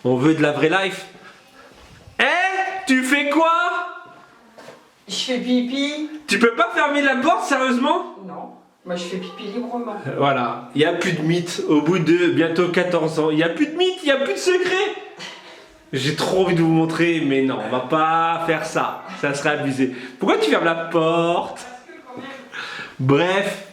On veut de la vraie life. Tu fais quoi? Je fais pipi. Tu peux pas fermer la porte, sérieusement? Non, moi je fais pipi librement. Voilà, il n'y a plus de mythe au bout de bientôt 14 ans. Il n'y a plus de mythe, il n'y a plus de secret. J'ai trop envie de vous montrer, mais non, on va pas faire ça. Ça serait abusé. Pourquoi tu fermes la porte? Bref.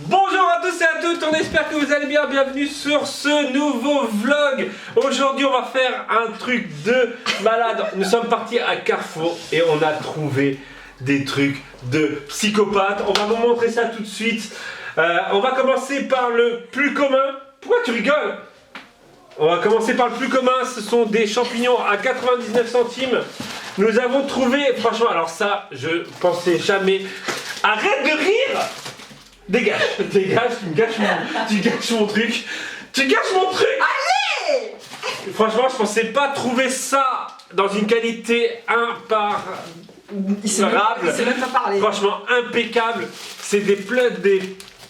Bonjour à tous et à toutes, on espère que vous allez bien, bienvenue sur ce nouveau vlog. Aujourd'hui on va faire un truc de malade. Nous sommes partis à Carrefour et on a trouvé des trucs de psychopathe. On va vous montrer ça tout de suite. On va commencer par le plus commun. Pourquoi tu rigoles? On va commencer par le plus commun, ce sont des champignons à 99 centimes. Nous avons trouvé, franchement, alors ça, je pensais jamais. Arrête de rire! Dégage, dégage, tu gâches mon truc. Tu gâches mon truc! Allez! Franchement, je pensais pas trouver ça dans une qualité imparable. Il sait même pas parler. Franchement, impeccable. C'est des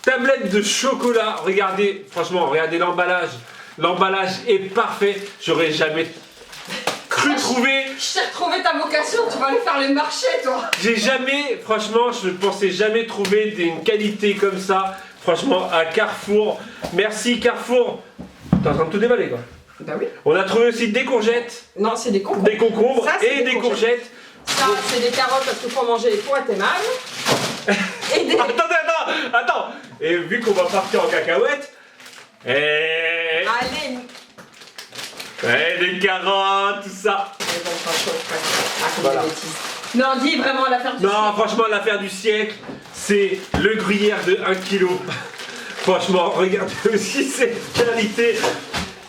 tablettes de chocolat. Regardez, franchement, regardez l'emballage. L'emballage est parfait. J'aurais jamais cru trouver. Je t'ai retrouvé ta vocation, tu vas aller faire les marchés, toi. J'ai jamais, franchement, je ne pensais jamais trouver une qualité comme ça. Franchement, à Carrefour. Merci Carrefour. T'es en train de tout déballer, quoi. Bah oui. On a trouvé aussi des courgettes. Non, c'est des concombres. Des concombres Ça, c'est et des courgettes. Ça, c'est des carottes parce qu'il faut manger les pois et mal. Et des... Attends. Et vu qu'on va partir en cacahuète. Allez. Des carottes, tout ça. Voilà. Non, dis vraiment l'affaire du siècle. Non, franchement, l'affaire du siècle, c'est le gruyère de 1 kg. Franchement, regardez aussi cette qualité.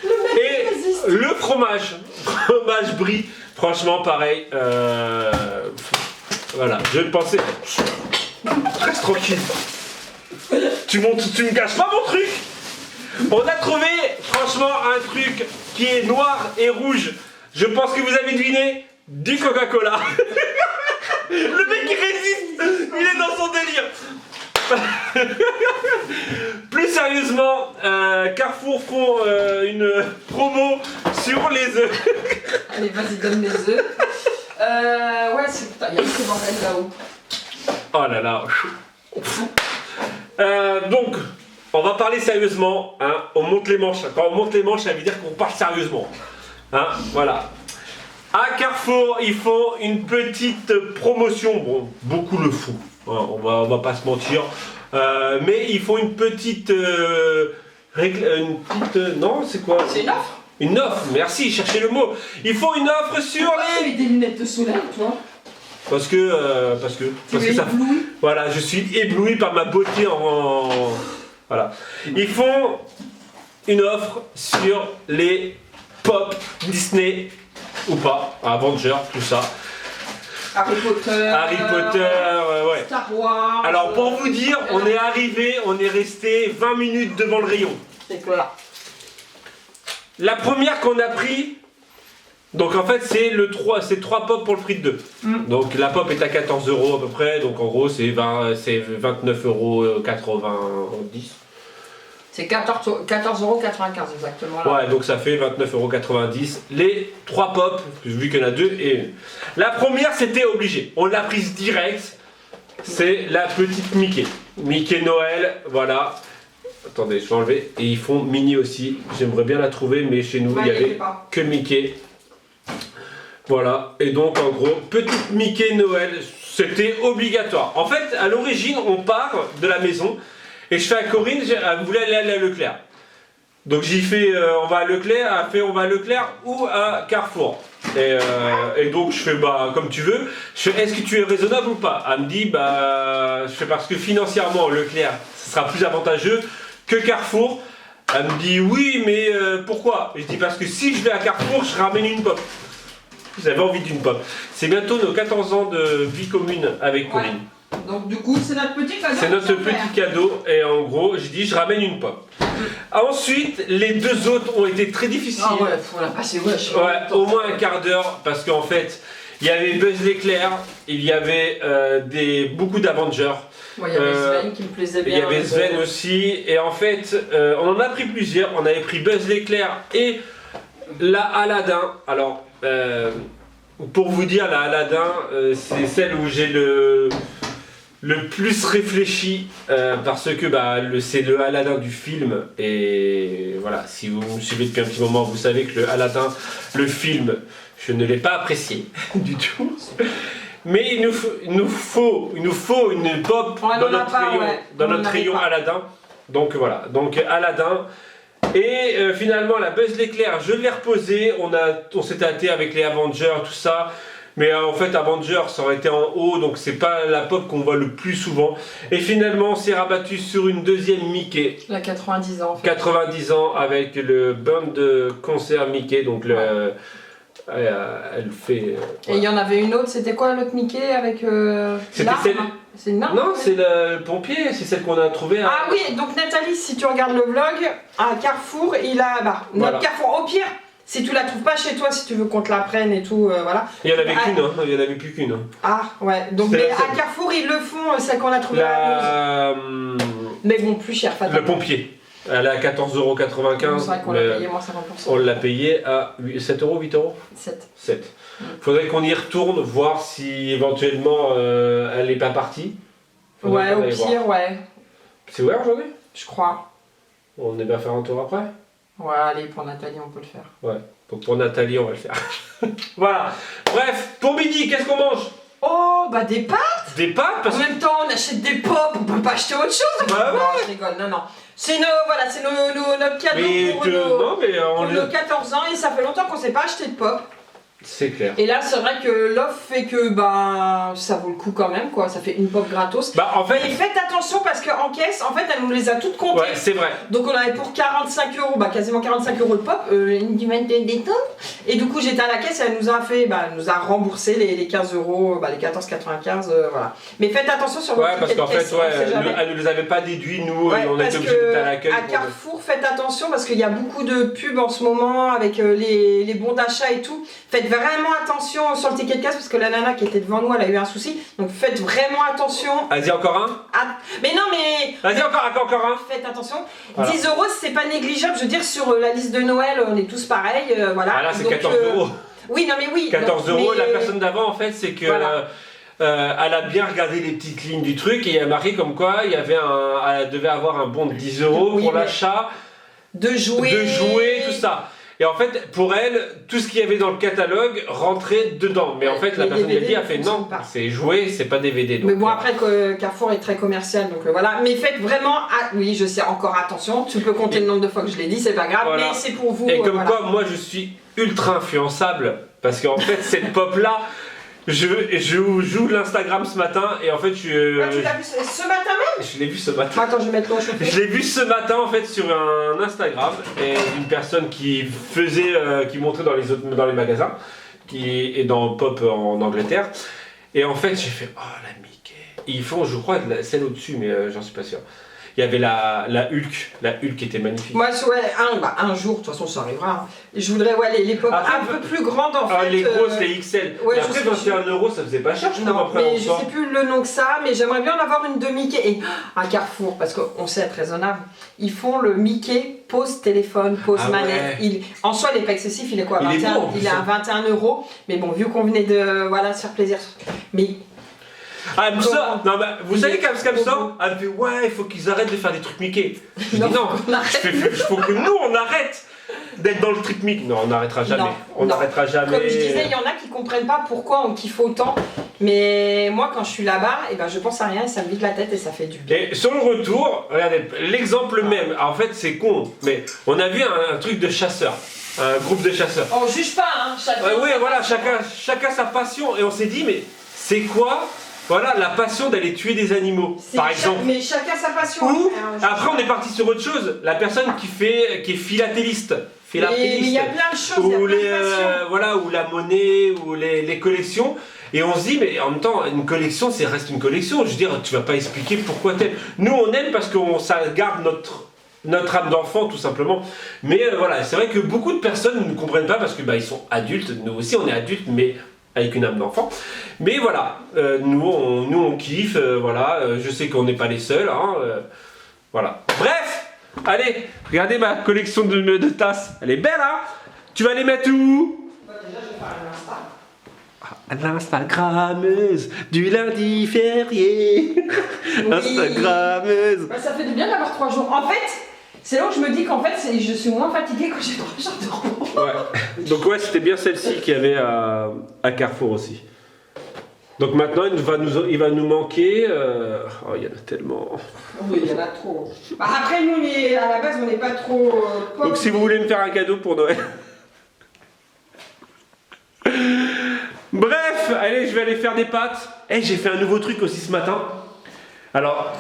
Et le fromage brie. Franchement, pareil. Voilà, je pensais. Reste tranquille. Tu me gâches pas mon truc. On a trouvé, franchement, un truc qui est noir et rouge. Je pense que vous avez deviné, du Coca-Cola. Le mec il résiste, il est dans son délire. Plus sérieusement, Carrefour font une promo sur les œufs. Allez, vas-y, donne les œufs. Ouais, c'est putain, il y a ce bordel là-haut. Oh là là. Donc, on va parler sérieusement, hein. On monte les manches. Quand on monte les manches, ça veut dire qu'on parle sérieusement. Hein, voilà. À Carrefour, ils font une petite promotion. Bon, beaucoup le font. Hein, on va pas se mentir. Mais ils font une petite... non, c'est quoi? C'est une offre. Une offre, merci, cherchez le mot. Ils font une offre sur les... Tu mets des lunettes de soleil, toi. Parce que ça... ébloui. Voilà, je suis ébloui par ma beauté Voilà. Ils font une offre sur les pop Disney ou pas, Avengers, tout ça. Harry Potter, ouais. Star Wars. Alors pour vous dire, on est arrivé, on est resté 20 minutes devant le rayon. C'est quoi? La première qu'on a pris, donc en fait c'est 3 pop pour le prix de 2. Donc la pop est à 14 € à peu près, donc en gros c'est 29,90 €. C'est 14,95 € exactement là. Ouais, donc ça fait 29,90 €. Les 3 pop, vu qu'il y en a 2 et... La première c'était obligé, on l'a prise direct. C'est la petite Mickey. Mickey Noël, voilà. Attendez, je vais enlever. Et ils font Minnie aussi. J'aimerais bien la trouver, mais chez nous, il n'y avait que Mickey. Voilà. Et donc, en gros, petite Mickey Noël, c'était obligatoire. En fait, à l'origine, on part de la maison. Et je fais à Corinne, elle voulait aller à Leclerc. Donc j'ai fait, on va à Leclerc, elle fait, on va à Leclerc ou à Carrefour. Et donc je fais, bah comme tu veux. Je fais, est-ce que tu es raisonnable ou pas? Elle me dit, bah, je fais parce que financièrement, Leclerc, ce sera plus avantageux que Carrefour. Elle me dit, oui, mais pourquoi? Je dis, parce que si je vais à Carrefour, je ramène une pop. J'avais envie d'une pop. C'est bientôt nos 14 ans de vie commune avec Corinne. Donc du coup, c'est notre petit cadeau. C'est notre petit cadeau et en gros, je dis je ramène une pop. Ensuite, les 2 autres ont été très difficiles. Ah ouais, faut la passer wesh. Ouais, au moins un quart d'heure parce qu'en fait, Il y avait Buzz l'éclair, il y avait beaucoup d'Avengers. Ouais, il y avait Sven qui me plaisait bien. Il y avait Sven aussi, et en fait, on en a pris plusieurs. On avait pris Buzz l'éclair et la Aladdin. Alors, pour vous dire, la Aladdin, c'est celle où j'ai le plus réfléchi, parce que c'est le Aladdin du film. Et voilà, si vous me suivez depuis un petit moment, vous savez que le Aladdin, le film, je ne l'ai pas apprécié du tout. Mais il nous faut une pop dans notre rayon Aladdin. Donc voilà, donc Aladdin. Et finalement la Buzz l'éclair, je l'ai reposé. On s'est tâté avec les Avengers, tout ça. Mais en fait Avengers ça aurait été en haut, donc c'est pas la pop qu'on voit le plus souvent. Et finalement on s'est rabattu sur une deuxième Mickey. La 90 ans en fait. 90 ans avec le band de concert Mickey, donc elle fait. Et il y en avait une autre, c'était quoi l'autre Mickey avec C'était celle. C'est une arme? Non, c'est le pompier, c'est celle qu'on a trouvée. Ah oui, donc Nathalie, si tu regardes le vlog, à Carrefour, il a. Notre Carrefour, au pire, si tu la trouves pas chez toi, si tu veux qu'on te la prenne et tout, voilà. Il y en avait qu'une, il y en avait plus qu'une. Ah ouais, donc mais à Carrefour, ils le font, celle qu'on a trouvée à la mais bon, plus cher, le pompier. Elle est à 14,95 €. C'est vrai qu'on l'a payé moins 50%. On l'a payé à 7 €, 8 €. 7. Faudrait qu'on y retourne, voir si éventuellement elle n'est pas partie. Ouais, au pire, ouais. C'est ouvert aujourd'hui? Je crois. On est bien faire un tour après? Ouais, allez, pour Nathalie, on peut le faire. Ouais, donc pour Nathalie, on va le faire. Voilà. Bref, pour midi, qu'est-ce qu'on mange? Oh, des pâtes. Des pâtes parce... En même temps, on achète des pop, on peut pas acheter autre chose. Bah ouais. Non, je rigole, non. C'est notre cadeau pour nos 14 ans et ça fait longtemps qu'on s'est pas acheté de pop. C'est clair. Et là, c'est vrai que l'offre fait que ça vaut le coup quand même, quoi. Ça fait une pop gratos. En fait, et faites attention parce qu'en caisse, en fait, elle nous les a toutes comptées. Ouais, c'est vrai. Donc on avait pour 45 €, quasiment 45 € de pop, du des tons. Et du coup, j'étais à la caisse et elle nous a fait, elle nous a remboursé les 15 €, les 14,95 €, voilà. Mais faites attention sur votre parce qu'en fait, elle ne nous avait pas déduit, nous, ouais, on était obligés d'être à l'accueil. À Carrefour, faites attention parce qu'il y a beaucoup de pubs en ce moment avec les bons d'achat et tout. Faites vraiment attention sur le ticket de caisse parce que la nana qui était devant nous, elle a eu un souci. Donc faites vraiment attention. Vas-y, encore un. Mais non, mais. Vas-y, encore un. Faites attention. Voilà. 10 €, c'est pas négligeable. Je veux dire, sur la liste de Noël, on est tous pareils. Voilà. Ah là, c'est 14 €. Oui, non, mais oui. 14 €. La personne d'avant, en fait, c'est que. Voilà. Elle a bien regardé les petites lignes du truc et il y a marqué comme quoi elle devait avoir un bon de 10 € pour l'achat de jouets, tout ça. Et en fait, pour elle, tout ce qu'il y avait dans le catalogue rentrait dedans. Mais en fait, la personne qui a fait non, c'est joué, c'est pas DVD. Donc, mais bon, après, Carrefour est très commercial, donc voilà. Mais faites vraiment, oui, je sais, encore attention. Tu peux compter le nombre de fois que je l'ai dit, c'est pas grave, mais c'est pour vous. Et comme quoi, moi, je suis ultra influençable. Parce qu'en fait, cette pop-là, je joue l'Instagram ce matin et en fait tu l'as vu ce matin même? Je l'ai vu ce matin. Attends, je vais mettre l'eau chauffée. Je l'ai vu ce matin en fait sur un Instagram et une personne qui montrait dans les magasins, qui est dans Pop en Angleterre. Et en fait j'ai fait oh la Mickey. Ils font je crois celle au-dessus mais j'en suis pas sûr. Il y avait la Hulk était magnifique. Moi, un jour, de toute façon, ça arrivera. Je voudrais les pop un peu plus grandes en fait. Les grosses, les XL. Ouais, après, 21 € ça faisait pas cher, je crois. Mais je sais plus le nom que ça, mais j'aimerais bien en avoir une de Mickey. Et à Carrefour, parce qu'on sait être raisonnable, ils font le Mickey pose téléphone, pose manette. Ouais. En soi, il n'est pas excessif, il est quoi? Il est à 21 €. Mais bon, vu qu'on venait de se faire plaisir. Mais. Elle me sort, vous savez qu'elle me sort, elle me fait ouais, il faut qu'ils arrêtent de faire des trucs Mickey. Je dis non, il faut que nous on arrête d'être dans le truc Mickey. Non, on n'arrêtera jamais. On n'arrêtera jamais. Comme je disais, il y en a qui comprennent pas pourquoi on kiffe autant. Mais moi, quand je suis là-bas, je pense à rien et ça me vide la tête et ça fait du bien. Et sur le retour, regardez, l'exemple même, en fait c'est con, mais on a vu un truc de chasseurs. Un groupe de chasseurs. On juge pas, hein. Chacun sa passion. Et on s'est dit, mais c'est quoi? Voilà la passion d'aller tuer des animaux, par exemple. Mais chacun sa passion. Après, on est parti sur autre chose. La personne qui est philatéliste. Mais il y a plein de choses. Ou la monnaie, ou les collections. Et on se dit, mais en même temps, une collection, reste une collection. Je veux dire, tu vas pas expliquer pourquoi t'aimes. Nous, on aime parce que ça garde notre âme d'enfant, tout simplement. Mais c'est vrai que beaucoup de personnes ne comprennent pas parce que ils sont adultes. Nous aussi, on est adultes, mais avec une âme d'enfant. Mais voilà, nous on kiffe, voilà, je sais qu'on n'est pas les seuls, hein, voilà. Bref, allez, regardez ma collection de tasses, elle est belle, hein. Tu vas les mettre où? Déjà, je vais faire un Insta. L'Instagrammeuse du lundi férié. Oui. Instagrammeuse. Bah, ça fait du bien d'avoir 3 jours. En fait, c'est là où je me dis qu'en fait, je suis moins fatiguée quand j'ai 3 jours de repos. Ouais. Donc ouais, c'était bien celle-ci qu'il y avait à Carrefour aussi. Donc maintenant, il va nous manquer. Oh, il y en a tellement. Oui, il y en a trop. Bah, après, nous, à la base, on n'est pas trop. Pop. Donc si vous voulez me faire un cadeau pour Noël. Bref, allez, je vais aller faire des pâtes. Eh, j'ai fait un nouveau truc aussi ce matin. Alors,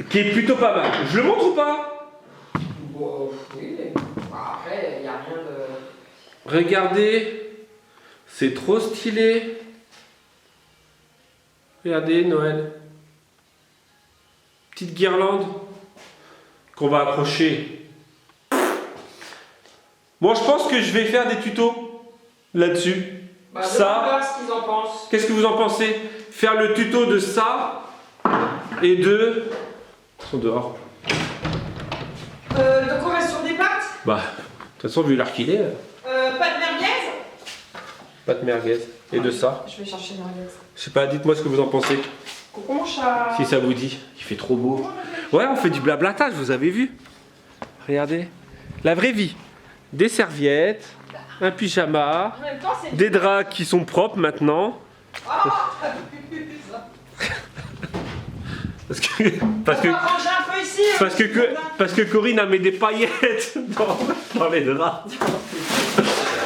qui est plutôt pas mal. Je le montre ou pas? Bon, oui. Bah, après, il n'y a rien de. Regardez, c'est trop stylé. Regardez, Noël. Petite guirlande qu'on va accrocher. Moi, je pense que je vais faire des tutos là-dessus. Bah, Ça, ce qu'ils en pensent. qu'est-ce que vous en pensez? Faire le tuto de ça et de... Ils sont dehors. Donc, on reste sur des pâtes. Bah, de toute façon, vu l'heure qu'il est, Pâtes merguez. pâte merguez. Et de ça. Je vais chercher merguez. Je sais pas, dites-moi ce que vous en pensez. Coucou mon chat. Si ça vous dit. Il fait trop beau. Ouais, on fait du blablatage, vous avez vu? Regardez. La vraie vie. Des serviettes, un pyjama, En même temps, c'est. des draps qui sont propres maintenant. Oh, t'as vu ça. Parce que, On va ranger un peu ici. parce que Corinne a mis des paillettes dans les draps.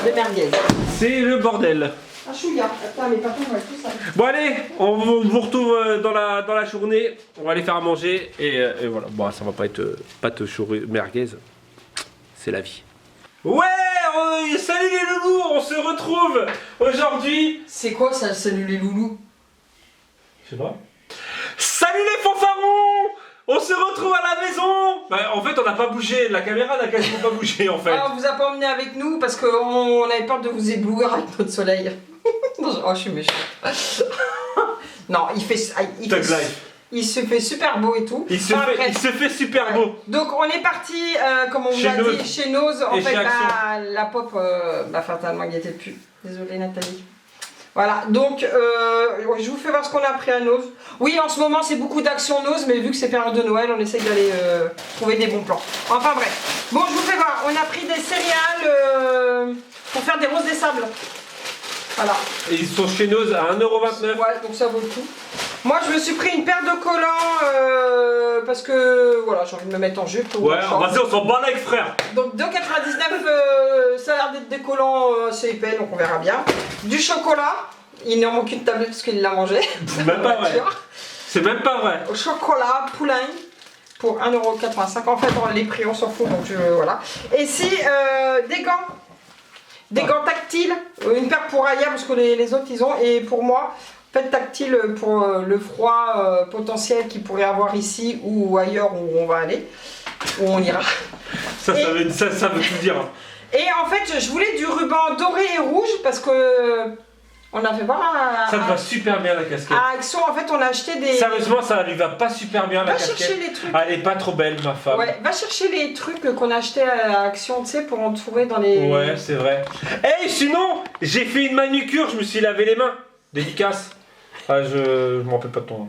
Des merguez. C'est le bordel. Un chouïa. Attends, mais par contre, on va tout ça. Bon allez, on vous retrouve dans la journée. On va aller faire à manger et voilà. Bon, ça va pas être pâte merguez. C'est la vie. Ouais, salut les loulous, on se retrouve aujourd'hui. C'est quoi ça, salut les loulous? Je sais pas. Salut les fanfarons! On se retrouve à la maison. Bah, en fait, on n'a pas bougé. La caméra n'a quasiment pas bougé en fait. Ah, on vous a pas emmené avec nous parce qu'on avait peur de vous éblouir avec notre soleil. Oh, je suis méchante. Non, il se fait super beau et tout. Il se fait super beau. Donc on est parti, comme on vous Chez a Noz. dit, chez Noz. En Et fait, chez Action. la pop, fatalement, n'y était plus. Désolée Nathalie. Voilà, donc je vous fais voir ce qu'on a appris à Noz. Oui, en ce moment c'est beaucoup d'action Noz, mais vu que c'est période de Noël, on essaye d'aller trouver des bons plans. Enfin bref. Bon, je vous fais voir, on a pris des céréales pour faire des roses des sables. Voilà. Et ils sont chez nous à 1,29 €. Ouais, donc ça vaut le coup. Moi, je me suis pris une paire de collants parce que voilà, j'ai envie de me mettre en jupe. Ouais, vas-y, on s'en bat avec frère. Donc 2,99 ça a l'air d'être des collants assez épais, donc on verra bien. Du chocolat, il n'en manque une tablette parce qu'il l'a mangé. Même pas vrai. C'est même pas vrai. Au chocolat, poulain pour 1,85 €. En fait, les prix, on s'en fout, donc voilà. Et si, des gants. Des gants tactiles, une paire pour Aya parce que les autres ils ont, et pour moi, en fait tactile pour le froid potentiel qu'il pourrait avoir ici ou ailleurs où on va aller, où on ira. Ça veut tout dire. Et en fait, je voulais du ruban doré et rouge parce que on a fait voir Ça te va super bien la casquette. à Action. En fait, on a acheté des. Sérieusement, ça lui va pas super bien la Va casquette. chercher les trucs. Elle est pas trop belle, ma femme. Ouais, va chercher les trucs qu'on a acheté à Action, tu sais, pour en trouver dans les. Ouais, c'est vrai. Hey, sinon, j'ai fait une manucure, je me suis lavé les mains. Dédicace. Ah, je m'en rappelle pas de ton.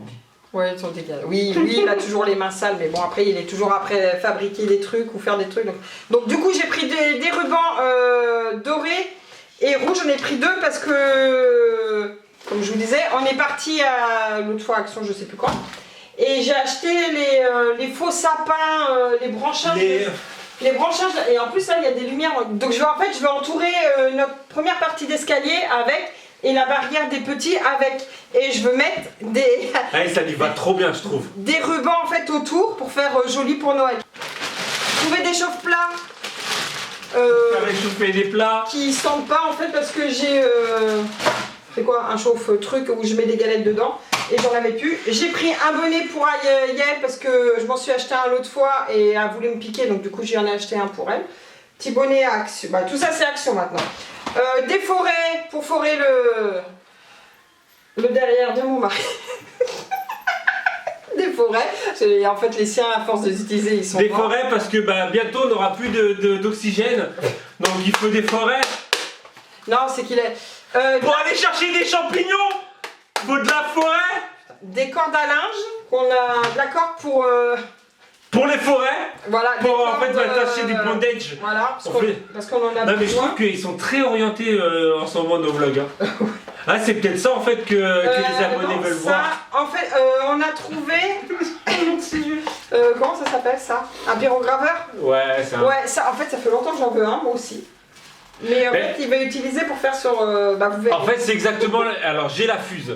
Ouais, ils sont dégueulasses. Oui, lui, il a toujours les mains sales, mais bon, après, il est toujours après fabriquer des trucs ou faire des trucs. Donc du coup, j'ai pris des rubans dorés et rouges. J'en ai pris 2 parce que, comme je vous disais, on est parti à l'autre fois à Action, je sais plus quand. Et j'ai acheté les faux sapins, les branchages. Les branchages, et en plus là il y a des lumières. Donc je vais entourer notre première partie d'escalier avec. Et la barrière des petits avec. Et je veux mettre des. Allez, ça lui va trop bien, je trouve. Des rubans en fait autour pour faire joli pour Noël. Trouver des chauffe-plats. Faire réchauffer des plats. Qui sentent pas en fait parce que j'ai. C'est quoi? Un chauffe-truc où je mets des galettes dedans. Et j'en avais plus. J'ai pris un bonnet pour Yael parce que je m'en suis acheté un l'autre fois et elle voulait me piquer. Donc du coup j'en ai acheté un pour elle. Petit bonnet à Action. Bah, tout ça c'est Action maintenant. Des forêts pour forer le derrière de mon mari. Des forêts. En fait, les siens, à force de les utiliser, ils sont Des morts. forêts parce que bientôt on n'aura plus d'oxygène. Donc il faut des forêts. Non, c'est qu'il est... Pour aller chercher des champignons, il faut de la forêt. des cordes à linge, qu'on a de la corde Pour les forêts. voilà, des Pour en fait cordes, attacher du bondage. Voilà, On fait- parce qu'on en a Non mais je besoin. trouve qu'ils sont très orientés en ce moment nos vlogs. Hein. Ah c'est peut-être ça en fait que les abonnés non, veulent ça, voir. En fait, on a trouvé... comment ça s'appelle ça? Un pyrograveur? Ouais c'est un... Ouais, ça, en fait, ça fait longtemps que j'en veux un, moi aussi. Mais en Mais- fait, il va utiliser pour faire sur... vous verrez. En fait c'est exactement... Alors j'ai la fuse.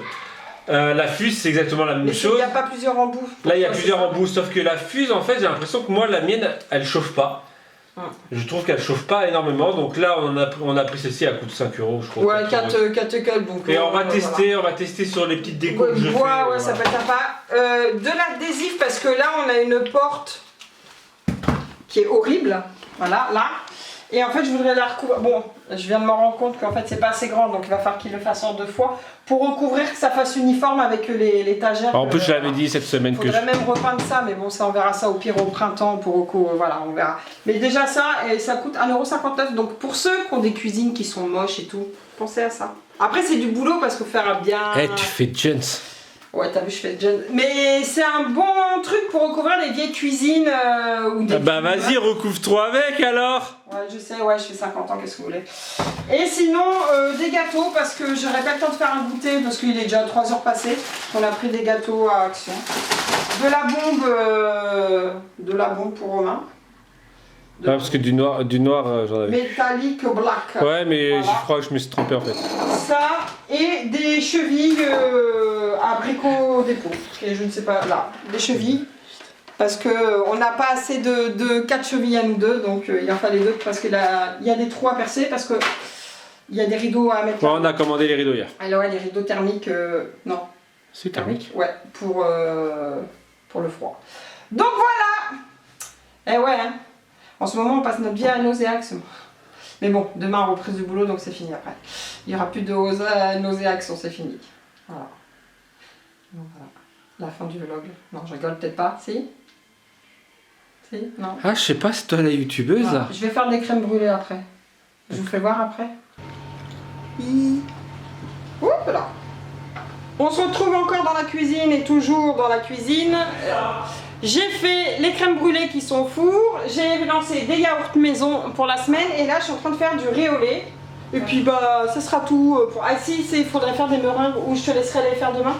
La fuse c'est exactement la même Mais il chose. n'y a pas plusieurs embouts. Là il y a Ouais, plusieurs c'est ça. embouts, sauf que la fuse en fait j'ai l'impression que moi la mienne elle chauffe pas. Je trouve qu'elle chauffe pas énormément, donc là on a pris celle-ci à coût de 5 euros je crois. Ouais, 4 euros, donc... Et on va voilà. tester, on va tester sur les petites décos que je fais. Ouais, ça peut être sympa. De l'adhésif, parce que là, on a une porte qui est horrible. Voilà, là. Et en fait, je voudrais la recouvrir. Bon, je viens de me rendre compte qu'en fait, c'est pas assez grand, donc il va falloir qu'il le fasse en 2 fois pour recouvrir, que ça fasse uniforme avec l'étagère. En plus, je l'avais dit cette semaine que je... faudrait même repeindre ça, mais bon, ça, on verra ça au pire au printemps pour voilà, on verra. Mais déjà, ça, et ça coûte 1,59 €. Donc, pour ceux qui ont des cuisines qui sont moches et tout, pensez à ça. Après, c'est du boulot parce qu'il faut faire bien. Eh, tu fais Jones. Ouais, t'as vu, je fais jeune. Mais c'est un bon truc pour recouvrir les vieilles cuisines ou des. Bah vas-y, recouvre-toi avec alors. Ouais, je sais, ouais, je fais 50 ans, qu'est-ce que vous voulez. Et sinon, des gâteaux, parce que j'aurais pas le temps de faire un goûter, parce qu'il est déjà 3 heures passées. On a pris des gâteaux à Action. De la bombe pour Romain. Ah, parce que du noir j'en avais. Métallique black. Ouais, mais Voilà. je crois que je me suis trompé en fait. Ça, et des chevilles abricots dépôt. Et je ne sais pas, là, des chevilles. Parce qu'on n'a pas assez de 4 chevilles à nous deux, donc il en fallait 2 parce qu'il y a des trous à percer, parce que il y a des rideaux à mettre. Ouais, on a commandé les rideaux hier. Alors ouais, les rideaux thermiques, non. C'est thermique. Ouais, pour le froid. Donc voilà. Eh ouais, hein. En ce moment on passe notre vie à nauséax. Mais bon, demain reprise du boulot, donc c'est fini après. Il n'y aura plus de nauséax, c'est fini. Voilà. Donc voilà. La fin du vlog. Non, je rigole peut-être pas. Si? Si? Non. Ah, je sais pas, c'est toi la youtubeuse Non. là. Je vais faire des crèmes brûlées après. Je vous fais voir après. Oups là. On se retrouve encore dans la cuisine et toujours dans la cuisine. J'ai fait les crèmes brûlées qui sont au four. J'ai lancé des yaourts maison pour la semaine. Et là, je suis en train de faire du riz au lait. Et puis, bah, ça sera tout. Ah si, il faudrait faire des meringues ou je te laisserai les faire demain.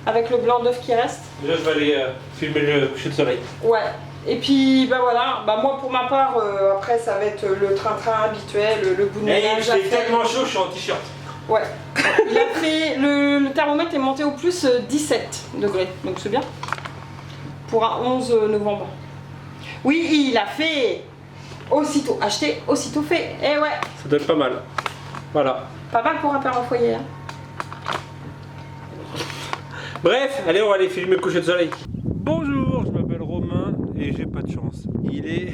Avec le blanc d'œuf qui reste. Déjà, je vais aller filmer le coucher de soleil. Ouais. Et puis, bah voilà. Bah moi, pour ma part, après, ça va être le train-train habituel, le bout de Eh, ménage à il fait faire. tellement chaud, je suis en t-shirt. Ouais. Il a fait le thermomètre est monté au plus 17 degrés, donc c'est bien. Pour un 11 novembre. Oui, il a fait aussitôt acheté, aussitôt fait. Eh ouais, Ça doit être pas mal. Voilà. pas mal pour un père au foyer. Hein. Bref, allez, on va aller filmer le coucher de soleil. Bonjour, je m'appelle Romain et j'ai pas de chance. Il est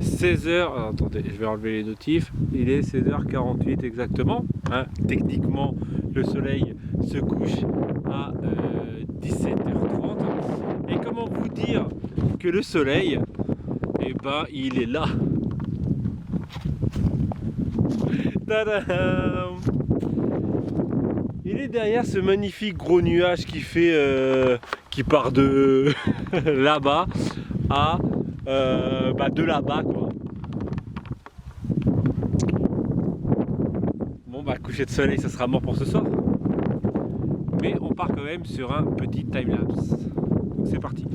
16h. Attendez, je vais enlever les notifs. Il est 16h48 exactement. Hein, techniquement, le soleil se couche à 17h30. Et comment vous dire que le soleil, eh ben, il est là. Tadam! Il est derrière ce magnifique gros nuage qui fait qui part de là-bas à de là-bas quoi. Bon bah coucher de soleil ça sera mort pour ce soir. Mais on part quand même sur un petit time-lapse. Donc c'est parti.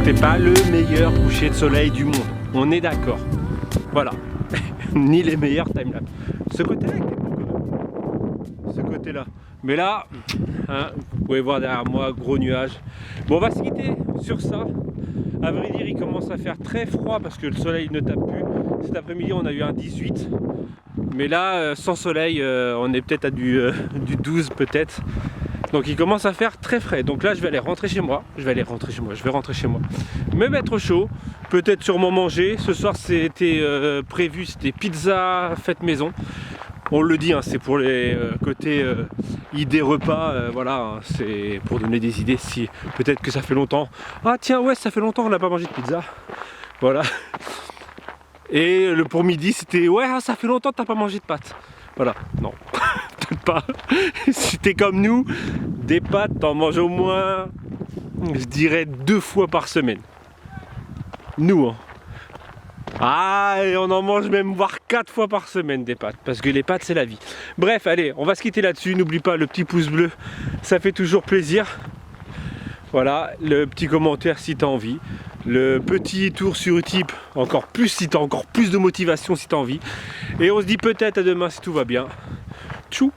c'était pas le meilleur coucher de soleil du monde. On est d'accord. Voilà. Ni les meilleurs timelapse. Ce côté-là était beau quand même. Ce côté-là. Mais là, hein, vous pouvez voir derrière moi, gros nuages. Bon, on va se quitter sur ça. À vrai dire, il commence à faire très froid parce que le soleil ne tape plus. Cet après-midi, on a eu un 18. Mais là, sans soleil, on est peut-être à du 12 peut-être. Donc il commence à faire très frais. Donc là je vais aller rentrer chez moi. Je vais rentrer chez moi. Me mettre au chaud. Peut-être sûrement manger. Ce soir c'était prévu, c'était pizza faite maison. On le dit, hein, c'est pour les côtés idées repas. Voilà, hein, c'est pour donner des idées. Si peut-être que ça fait longtemps. Ah tiens ouais, ça fait longtemps qu'on n'a pas mangé de pizza. Voilà. Et pour midi c'était ouais, ça fait longtemps que t'as pas mangé de pâtes. Voilà, non, peut-être pas. Si t'es comme nous, des pâtes, t'en manges au moins, je dirais 2 fois par semaine. Nous, hein. Ah, et on en mange même voire 4 fois par semaine des pâtes, parce que les pâtes c'est la vie. Bref, allez, on va se quitter là-dessus. N'oublie pas le petit pouce bleu, ça fait toujours plaisir. Voilà, le petit commentaire si t'as envie. Le petit tour sur Utip, encore plus si t'as encore plus de motivation si t'as envie. Et on se dit peut-être à demain si tout va bien. Tchou!